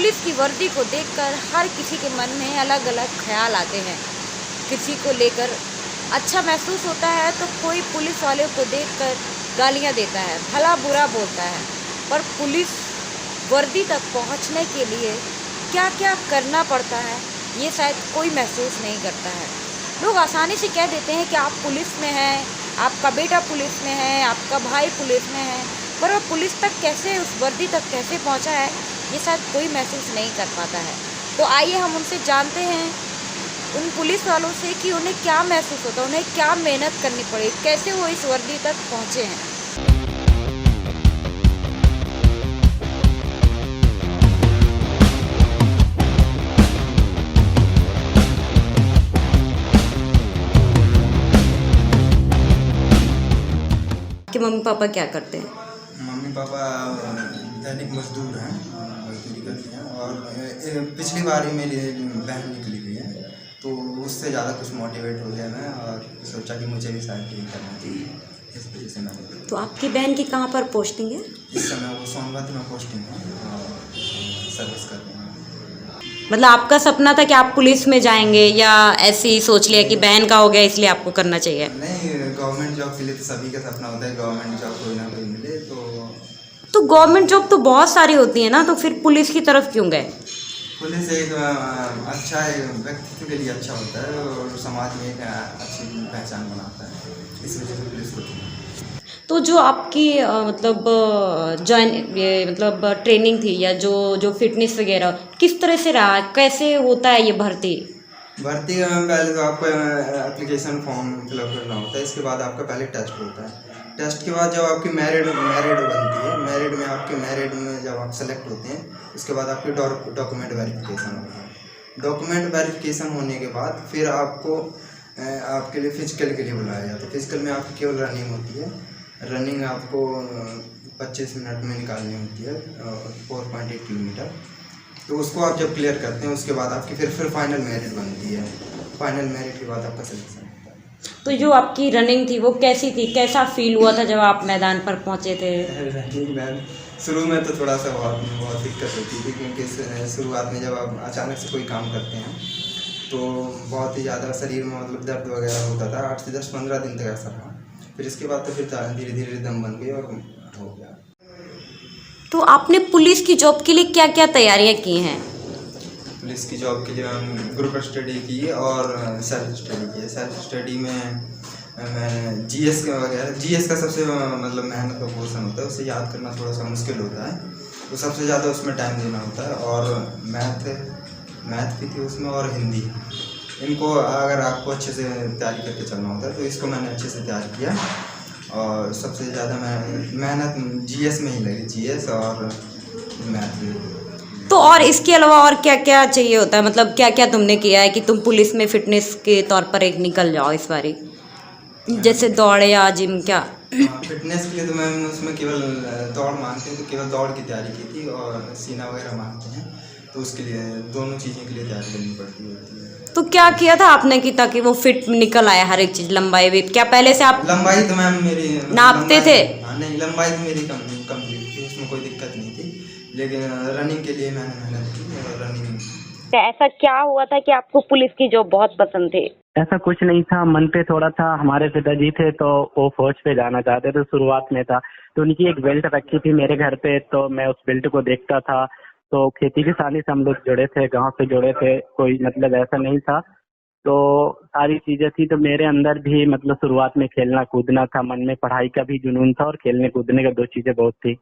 Police की वर्दी को देखकर हर किसी के मन में अलग अलग ख्याल आते हैं। किसी को लेकर अच्छा महसूस होता है तो कोई पुलिस वाले को देखकर गालियां देता है, भला बुरा बोलता है। पर पुलिस वर्दी तक पहुंचने के लिए क्या क्या करना पड़ता है ये शायद कोई महसूस नहीं करता है। लोग आसानी से कह देते हैं कि आप पुलिस में हैं, आपका बेटा पुलिस में है, आपका भाई पुलिस में है, पर वो पुलिस तक कैसे, उस वर्दी तक कैसे पहुंचा है ये शायद कोई महसूस नहीं कर पाता है। तो आइए हम उनसे जानते हैं, उन पुलिस वालों से, कि उन्हें क्या महसूस होता है, उन्हें क्या मेहनत करनी पड़ी, कैसे वो इस वर्दी तक पहुंचे हैं। कि मम्मी पापा क्या करते हैं? मम्मी पापा दैनिक मजदूर हैं, मजदूरी करते हैं। और पिछली बार ही मेरी बहन निकली हुई है, तो उससे ज़्यादा कुछ मोटिवेट हो गया मैं, और सोचा कि मुझे भी शायद यही करना चाहिए। इस वजह से मैंने। तो आपकी बहन की कहाँ पर पोस्टिंग है? इस समय वो सोनभद्र में पोस्टिंग है और सर्विस कर रहे हैं। मतलब आपका सपना था कि आप पुलिस में जाएंगे, या ऐसे ही सोच लिया कि बहन का हो गया इसलिए आपको करना चाहिए? नहीं, गवर्नमेंट जॉब के लिए तो सभी का सपना होता है, गवर्नमेंट जॉब कोई ना कोई मिले। तो गवर्नमेंट जॉब तो बहुत सारी होती है ना, तो फिर पुलिस की तरफ क्यों गए? पुलिस एक अच्छा व्यक्तित्व के लिए अच्छा होता है और समाज में एक अच्छी पहचान बनाता है, इस वजह से पुलिस को चुना। तो जो आपकी मतलब जॉइन, ये मतलब ट्रेनिंग थी, या जो जो फिटनेस वगैरह किस तरह से रहा, कैसे होता है ये भर्ती? भर्ती पहले तो आपको एप्लीकेशन फॉर्म फिलअप करना होता है, इसके बाद आपका पहले टेस्ट होता है। टेस्ट के बाद जब आपकी मेरिट बनती है, मेरिट में जब आप सेलेक्ट होते हैं, उसके बाद आपकी डॉक्यूमेंट वेरिफिकेशन होता है। डॉक्यूमेंट वेरिफिकेशन होने के बाद फिर आपको आपके लिए फिजिकल के लिए बुलाया जाता है। फिजिकल में आपकी केवल रनिंग होती है। रनिंग आपको 25 मिनट में निकालनी होती है, 4.8 किलोमीटर। तो उसको आप जब क्लियर करते हैं, उसके बाद आपकी फिर फाइनल मेरिट बनती है। फाइनल मेरिट के बाद आपका सिलेक्शन होता है। तो जो आपकी रनिंग थी वो कैसी थी, कैसा फील हुआ था जब आप मैदान पर पहुंचे थे? रनिंग मैम, शुरू में तो थोड़ा सा बहुत दिक्कत होती थी, क्योंकि शुरुआत में जब आप अचानक से कोई काम करते हैं तो बहुत ही ज़्यादा शरीर में मतलब दर्द वगैरह होता था। 8 से 10-15 दिन तक ऐसा रहा। फिर इसके बाद तो फिर धीरे धीरे रिदम बन गई और हो गया। तो आपने पुलिस की जॉब के लिए क्या क्या तैयारियां की हैं? पुलिस की जॉब के लिए हम ग्रुप स्टडी की और सेल्फ स्टडी की। सेल्फ स्टडी में मैंने जीएस का सबसे मतलब मेहनत का पोर्शन होता है, उसे याद करना थोड़ा सा मुश्किल होता है, तो सबसे ज़्यादा उसमें टाइम देना होता है। और मैथ भी थी उसमें, और हिंदी। इनको अगर आपको अच्छे से तैयारी करके चलना होता है, तो इसको मैंने अच्छे से तैयार किया। और सबसे ज़्यादा मेहनत जीएस में ही लगी, जीएस और मैथ में। तो और इसके अलावा और क्या क्या चाहिए होता है, मतलब क्या क्या तुमने किया है कि तुम पुलिस में फिटनेस के तौर पर एक निकल जाओ इस बारी, जैसे दौड़ या जिम? क्या फिटनेस के लिए तो मैम उसमें केवल दौड़ मांगते हैं, तो केवल दौड़ की तैयारी की थी, और सीना वगैरह मांगते हैं, तो उसके लिए दोनों चीज़ों के लिए तैयारी करनी पड़ती होती है। तो क्या किया था आपने कि ताकि वो फिट निकल आया हर एक चीज़, लंबाई भी? क्या पहले से आप लंबाई तो मैम मेरी नापते थे? हाँ, नहीं, लंबाई तो मेरी कंप्लीट थी, उसमें कोई दिक्कत नहीं थी। लेकिन रनिंग के लिए मैंने मेहनत की, और रनिंग। ऐसा क्या हुआ था कि आपको पुलिस की जॉब बहुत पसंद थी? ऐसा कुछ नहीं था, मन पे थोड़ा था। हमारे पिताजी थे तो वो फौज पे जाना चाहते थे, शुरुआत में था, तो उनकी एक बेल्ट रखी थी मेरे घर पे, तो मैं उस बेल्ट को देखता था। तो खेती किसानी से हम लोग जुड़े थे, गांव से जुड़े थे, कोई मतलब ऐसा नहीं था। तो सारी चीजें थी, तो मेरे अंदर भी मतलब शुरुआत में खेलना कूदना था, मन में पढ़ाई का भी जुनून था, और खेलने कूदने का, दो चीजें बहुत थी।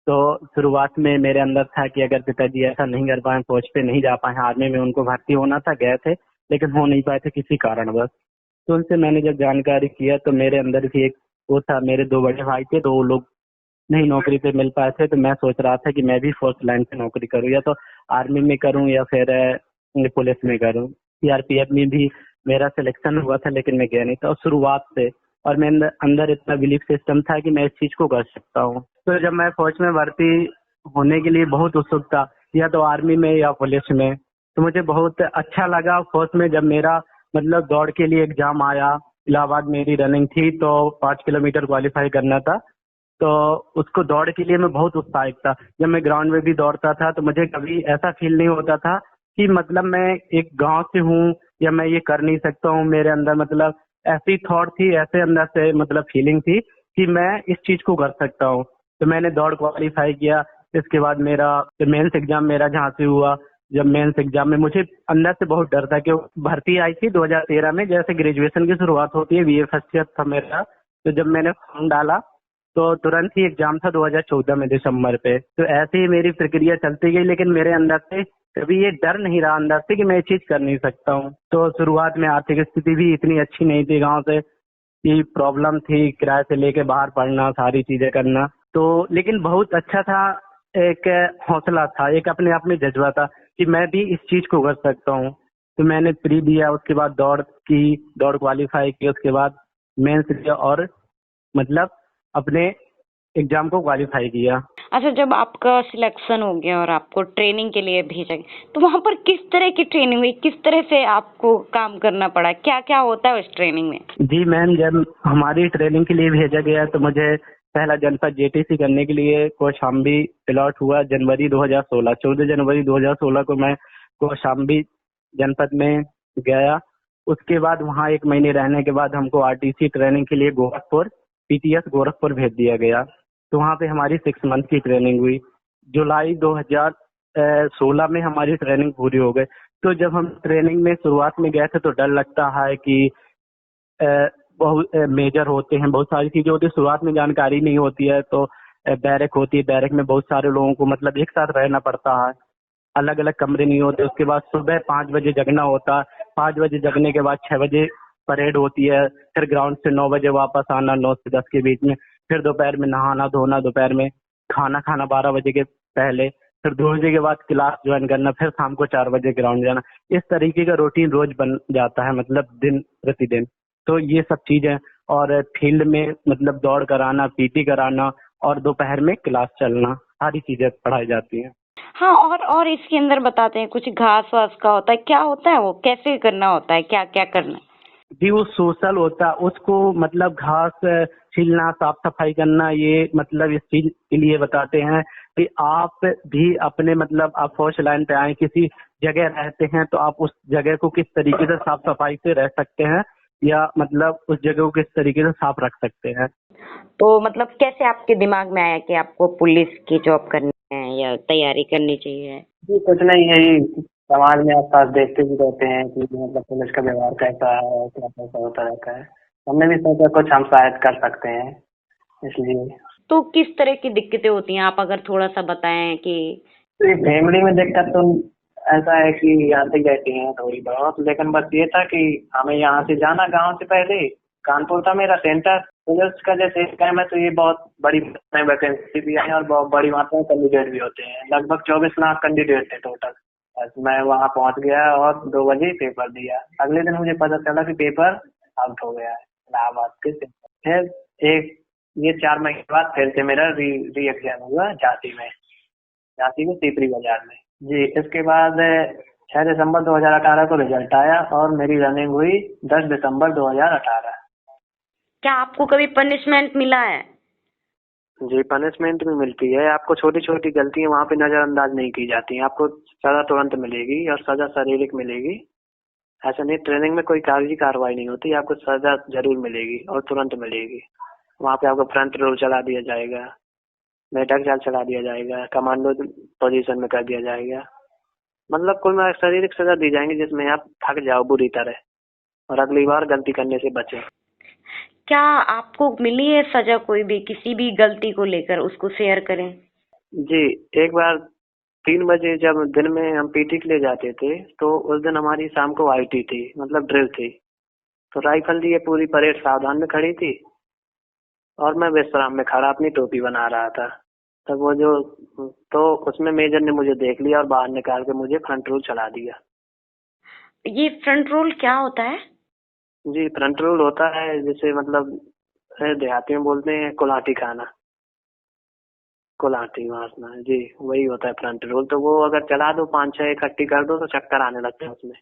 तो शुरुआत में मेरे अंदर था कि अगर पिताजी ऐसा नहीं कर पाए, फौज पे नहीं जा पाए, आर्मी में उनको भर्ती होना था, गए थे लेकिन हो नहीं पाए थे किसी कारणवश। तो उनसे मैंने जब जानकारी किया, तो मेरे अंदर भी एक वो था, मेरे 2 बड़े भाई थे, तो वो लोग नहीं नौकरी पे मिल पाए थे, तो मैं सोच रहा था कि मैं भी फर्स्ट लाइन पे नौकरी करूँ, या तो आर्मी में करूँ या फिर पुलिस में करूँ। सीआरपीएफ में भी मेरा सिलेक्शन हुआ था, लेकिन मैं गया नहीं था, और शुरुआत से। और मेरे अंदर इतना बिलीफ सिस्टम था कि मैं इस चीज को कर सकता हूँ। तो जब मैं फौज में भर्ती होने के लिए बहुत उत्सुक था, या तो आर्मी में या पुलिस में, तो मुझे बहुत अच्छा लगा। फौज में जब मेरा मतलब दौड़ के लिए एग्जाम आया, इलाहाबाद मेरी रनिंग थी, तो 5 किलोमीटर क्वालिफाई करना था, तो उसको दौड़ के लिए मैं बहुत उत्साहित था। जब मैं ग्राउंड में भी दौड़ता था तो मुझे कभी ऐसा फील नहीं होता था कि मतलब मैं एक गांव से हूँ या मैं ये कर नहीं सकता हूँ। मेरे अंदर मतलब ऐसी थॉट थी, ऐसे अंदर से मतलब फीलिंग थी कि मैं इस चीज को कर सकता हूँ। तो मैंने दौड़ क्वालिफाई किया। इसके बाद मेरा मेंस एग्जाम मेरा जहाँ से हुआ, जब मेंस एग्जाम में मुझे अंदर से बहुत डर था कि भर्ती आई थी 2013 में, जैसे ग्रेजुएशन की शुरुआत होती है, बीए फर्स्ट ईयर था मेरा। तो जब मैंने फॉर्म डाला तो तुरंत ही एग्जाम था 2014 में दिसंबर पे। तो ऐसे ही मेरी प्रक्रिया चलती गई, लेकिन मेरे अंदर से कभी ये डर नहीं रहा अंदर से कि मैं ये चीज कर नहीं सकता हूँ। तो शुरुआत में आर्थिक स्थिति भी इतनी अच्छी नहीं थी गांव से, कि प्रॉब्लम थी किराए से लेके बाहर पढ़ना, सारी चीजें करना। तो लेकिन बहुत अच्छा था, एक हौसला था, एक अपने आप में जज्बा था कि मैं भी इस चीज को कर सकता हूँ। तो मैंने प्री दिया, उसके बाद दौड़ की, दौड़ क्वालिफाई की, उसके बाद मेंस दिया और मतलब अपने एग्जाम को क्वालिफाई किया। अच्छा, जब आपका सिलेक्शन हो गया और आपको ट्रेनिंग के लिए भेजा गया, तो वहाँ पर किस तरह की ट्रेनिंग हुई? किस तरह से आपको काम करना पड़ा? क्या-क्या होता है उस ट्रेनिंग में? जी मैम, जब हमारी ट्रेनिंग के लिए भेजा गया तो मुझे पहला जनपद जेटीसी करने के लिए कौशाम्बी अलॉट हुआ जनवरी 2016। 14 जनवरी 2016 को मैं कौशाम्बी जनपद में गया। उसके बाद वहाँ 1 महीने रहने के बाद हमको आरटीसी ट्रेनिंग के लिए गोरखपुर, पीटीएस गोरखपुर भेज दिया गया। तो वहाँ पे हमारी 6 मंथ की ट्रेनिंग हुई। जुलाई 2016 में हमारी ट्रेनिंग पूरी हो गई। तो जब हम ट्रेनिंग में शुरुआत में गए थे तो डर लगता है कि बहुत मेजर होते हैं, बहुत सारी चीजें होती है, शुरुआत में जानकारी नहीं होती है। तो बैरक होती है, बैरक में बहुत सारे लोगों को मतलब एक साथ रहना पड़ता है, अलग अलग कमरे नहीं होते। उसके बाद सुबह 5 बजे जगना होता है, 5 बजे जगने के बाद 6 बजे परेड होती है, फिर ग्राउंड से 9 बजे वापस आना, 9 से 10 के बीच में, फिर दोपहर में नहाना धोना, दोपहर में खाना खाना 12 बजे के पहले, फिर 2 बजे के बाद क्लास ज्वाइन करना, फिर शाम को 4 बजे ग्राउंड जाना। इस तरीके का रूटीन रोज बन जाता है, मतलब दिन प्रतिदिन। तो ये सब चीजें, और फील्ड में मतलब दौड़ कराना, पीटी कराना, और दोपहर में क्लास चलना, सारी चीजें पढ़ाई जाती हैं। हाँ, और इसके अंदर बताते हैं कुछ घास-वास का होता है, क्या होता है वो? कैसे करना होता है? क्या-क्या करना है? जी वो सोशल होता है, उसको मतलब घास छीलना, साफ सफाई करना, ये मतलब इस चीज के लिए बताते हैं कि आप भी अपने मतलब आप फर्स्ट लाइन पे आए, किसी जगह रहते हैं तो आप उस जगह को किस तरीके से साफ सफाई से रह सकते हैं, या मतलब उस जगह को किस तरीके से साफ रख सकते हैं। तो मतलब कैसे आपके दिमाग में आया कि आपको पुलिस की जॉब करनी है या तैयारी करनी चाहिए? जी कुछ नहीं है, ये समाज में आसपास देखते भी रहते हैं कि मतलब पुलिस का व्यवहार कैसा है, क्या कैसा होता रहता है। हमने भी सोचा कुछ हम शायद कर सकते हैं, इसलिए। तो किस तरह की दिक्कतें होती हैं, आप अगर थोड़ा-सा बताएँ कि तो ये फैमिली में दिक्कत तो ऐसा है कि आती रहती है थोड़ी बहुत, लेकिन बस ये था कि हमें यहाँ से जाना, गांव से पहले कानपुर था मेरा सेंटर। पुलिस का जैसे काम है तो ये बहुत बड़ी वैकेंसी भी आई और बहुत बड़ी मात्रा में कैंडिडेट भी होते हैं, लगभग 24 लाख कैंडिडेट थे टोटल। बस मैं वहाँ पहुँच गया और 2 बजे पेपर दिया। अगले दिन मुझे पता चला कि पेपर आउट हो गया है इलाहाबाद के सेंटर। फिर एक ये 4 महीने बाद फिर से मेरा री एग्जाम हुआ झांसी में सीपरी बाजार में। जी इसके बाद 6 दिसंबर 2018 को रिजल्ट आया और मेरी रनिंग हुई 10 दिसंबर 2018। क्या आपको कभी पनिशमेंट मिला है? जी पनिशमेंट भी मिलती है, आपको छोटी छोटी गलतियां वहाँ पे नजरअंदाज नहीं की जाती हैं, आपको सजा तुरंत मिलेगी और सजा शारीरिक मिलेगी। ऐसा नहीं, ट्रेनिंग में कोई कागजी कार्रवाई नहीं होती, आपको सजा जरूर मिलेगी और तुरंत मिलेगी। वहाँ पे आपको फ्रंट रोल चला दिया जाएगा, मेढक जाल चला दिया जाएगा, कमांडो पोजीशन में कर दिया जाएगा, मतलब कुल मिला शारीरिक सजा दी जाएंगी जिसमें आप थक जाओ बुरी तरह और अगली बार गलती करने से बचें। क्या आपको मिली है सजा कोई भी, किसी भी गलती को लेकर उसको शेयर करें? जी एक बार 3 बजे जब दिन में हम पीटी के लिए जाते थे तो उस दिन हमारी शाम को आईटी थी, मतलब ड्रिल थी। तो राइफल लिए पूरी परेड सावधान में खड़ी थी और मैं विश्राम में खड़ा अपनी टोपी बना रहा था। तब वो जो तो उसमें मेजर ने मुझे देख लिया और बाहर निकाल के मुझे फ्रंट रोल चला दिया। ये फ्रंट रोल क्या होता है? जी फ्रंट रोल होता है जैसे मतलब देहाती में बोलते हैं कुल्हाटी खाना, कुल्हाटी मारना, जी वही होता है फ्रंट रोल। तो वो अगर चला दो 5-6 इकट्ठी कर दो तो चक्कर आने लगते हैं उसमें।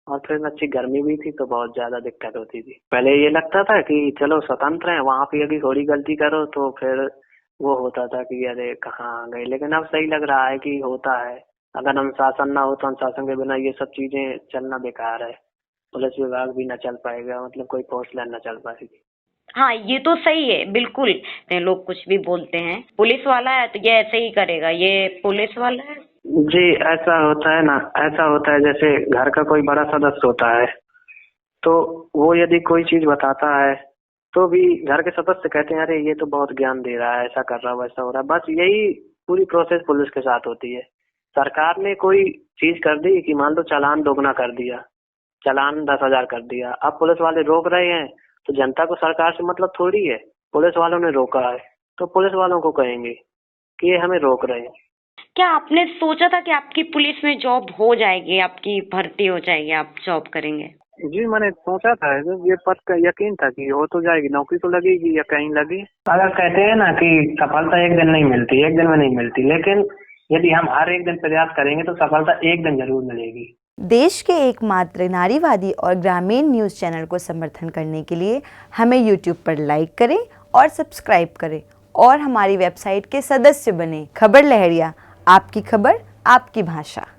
और फिर अच्छी गर्मी भी थी तो बहुत ज्यादा दिक्कत होती थी। पहले ये लगता था कि चलो स्वतंत्र हैं, वहां पे यदि थोड़ी गलती करो तो फिर वो होता था कि अरे कहाँ आ गए, लेकिन अब सही लग रहा है कि होता है। अगर अनुशासन ना हो तो अनुशासन के बिना ये सब चीजें चलना बेकार है। पुलिस विभाग भी न चल पाएगा, मतलब कोई फोर्स लाइन न चल पाएगी। हाँ, ये तो सही है, बिल्कुल। लोग कुछ भी बोलते हैं, पुलिस वाला है तो ये ऐसे ही करेगा, ये पुलिस वाला है। जी ऐसा होता है ना, ऐसा होता है जैसे घर का कोई बड़ा सदस्य होता है तो वो यदि कोई चीज बताता है तो भी घर के सदस्य कहते हैं अरे ये तो बहुत ज्ञान दे रहा है, ऐसा कर रहा है वैसा हो रहा है। बस यही पूरी प्रोसेस पुलिस के साथ होती है। सरकार ने कोई चीज कर दी कि मान लो चालान दोगुना कर दिया, चालान 10,000 कर दिया, अब पुलिस वाले रोक रहे हैं तो जनता को सरकार से मतलब थोड़ी है। पुलिस वालों ने रोका है तो पुलिस वालों को कहेंगे कि ये हमें रोक रहे हैं। क्या आपने सोचा था कि आपकी पुलिस में जॉब हो जाएगी, आपकी भर्ती हो जाएगी, आप जॉब करेंगे? जी मैंने सोचा था, ये पद का यकीन था कि हो तो जाएगी, नौकरी तो लगेगी या कहीं लगी। अगर कहते हैं ना कि सफलता एक दिन नहीं मिलती, एक दिन में नहीं मिलती, लेकिन यदि हम हर एक दिन प्रयास करेंगे तो सफलता एक दिन जरूर मिलेगी। देश के एकमात्र नारीवादी और ग्रामीण न्यूज़ चैनल को समर्थन करने के लिए हमें YouTube पर लाइक करें और सब्सक्राइब करें और हमारी वेबसाइट के सदस्य बने। खबर लहरिया, आपकी खबर, आपकी भाषा।